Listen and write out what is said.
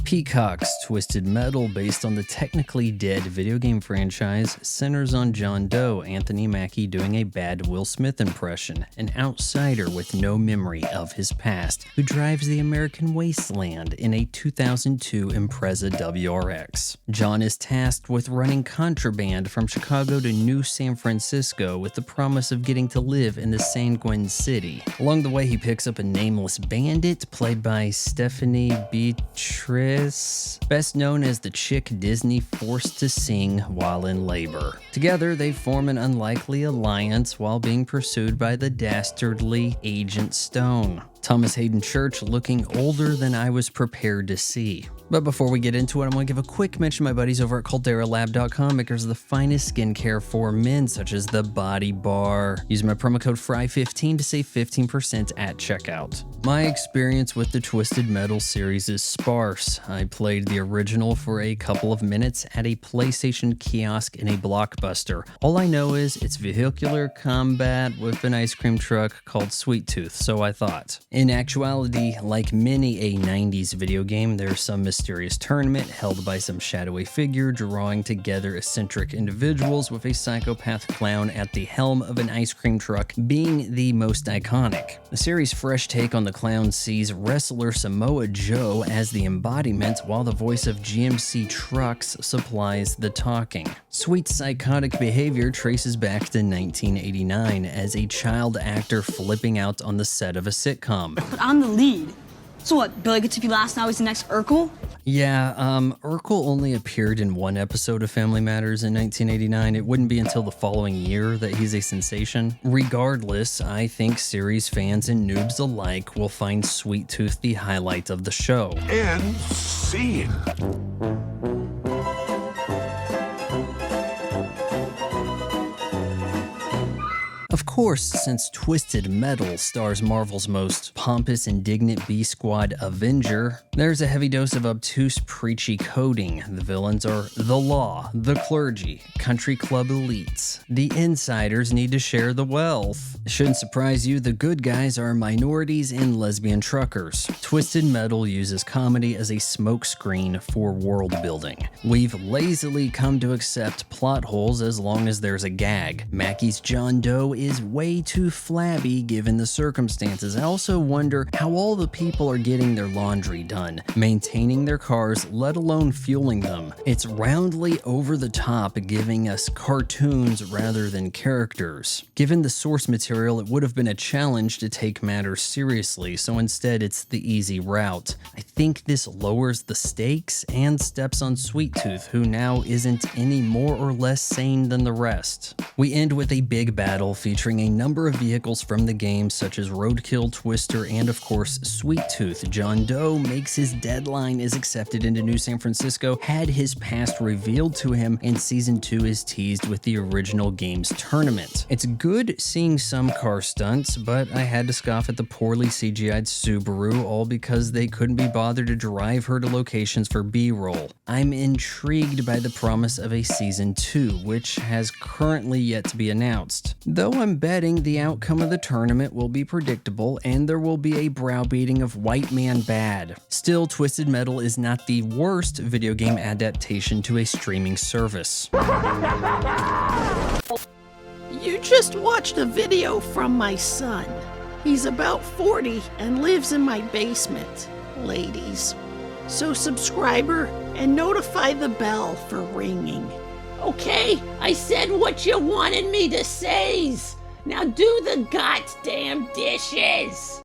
Peacock's Twisted Metal, based on the technically dead video game franchise, centers on John Doe, Anthony Mackie doing a bad Will Smith impression, an outsider with no memory of his past, who drives the American wasteland in a 2002 Impreza WRX. John is tasked with running contraband from Chicago to New San Francisco with the promise of getting to live in the Sanguine City. Along the way, he picks up a nameless bandit played by Stephanie Beatriz, best known as the chick Disney forced to sing while in labor. Together, they form an unlikely alliance while being pursued by the dastardly Agent Stone. Thomas Haden Church looking older than I was prepared to see. But before we get into it, I want to give a quick mention to my buddies over at CalderoLab.com, makers of the finest skincare for men, such as the Body Bar. Use my promo code FRY15 to save 15% at checkout. My experience with the Twisted Metal series is sparse. I played the original for a couple of minutes at a PlayStation kiosk in a Blockbuster. All I know is it's vehicular combat with an ice cream truck called Sweet Tooth, so I thought. In actuality, like many a 90s video game, there's some mysterious tournament held by some shadowy figure drawing together eccentric individuals, with a psychopath clown at the helm of an ice cream truck being the most iconic. The series' fresh take on the clown sees wrestler Samoa Joe as the embodiment, while the voice of GMC Trucks supplies the talking. Sweet's psychotic behavior traces back to 1989 as a child actor flipping out on the set of a sitcom. But I'm the lead. So what, Billy gets to be last, now he's the next Urkel? Yeah, Urkel only appeared in one episode of Family Matters in 1989. It wouldn't be until the following year that he's a sensation. Regardless, I think series fans and noobs alike will find Sweet Tooth the highlight of the show. End scene. Of course, since Twisted Metal stars Marvel's most pompous, indignant B-Squad Avenger, there's a heavy dose of obtuse, preachy coding. The villains are the law, the clergy, country club elites. The insiders need to share the wealth. Shouldn't surprise you, the good guys are minorities and lesbian truckers. Twisted Metal uses comedy as a smokescreen for world building. We've lazily come to accept plot holes as long as there's a gag. Mackie's John Doe is way too flabby given the circumstances. I also wonder how all the people are getting their laundry done, maintaining their cars, let alone fueling them. It's roundly over the top, giving us cartoons rather than characters. Given the source material, it would have been a challenge to take matters seriously, so instead it's the easy route. I think this lowers the stakes and steps on Sweet Tooth, who now isn't any more or less sane than the rest. We end with a big battle featuring a number of vehicles from the game, such as Roadkill, Twister, and of course Sweet Tooth. John Doe makes his deadline, is accepted into New San Francisco, had his past revealed to him, and Season 2 is teased with the original game's tournament. It's good seeing some car stunts, but I had to scoff at the poorly CGI'd Subaru, all because they couldn't be bothered to drive her to locations for B-roll. I'm intrigued by the promise of a Season 2, which has currently yet to be announced. Though I'm betting the outcome of the tournament will be predictable and there will be a browbeating of white man bad. Still, Twisted Metal is not the worst video game adaptation to a streaming service. You just watched a video from my son. He's about 40 and lives in my basement, ladies. So subscribe her and notify the bell for ringing. Okay, I said what you wanted me to say. Now do the goddamn dishes!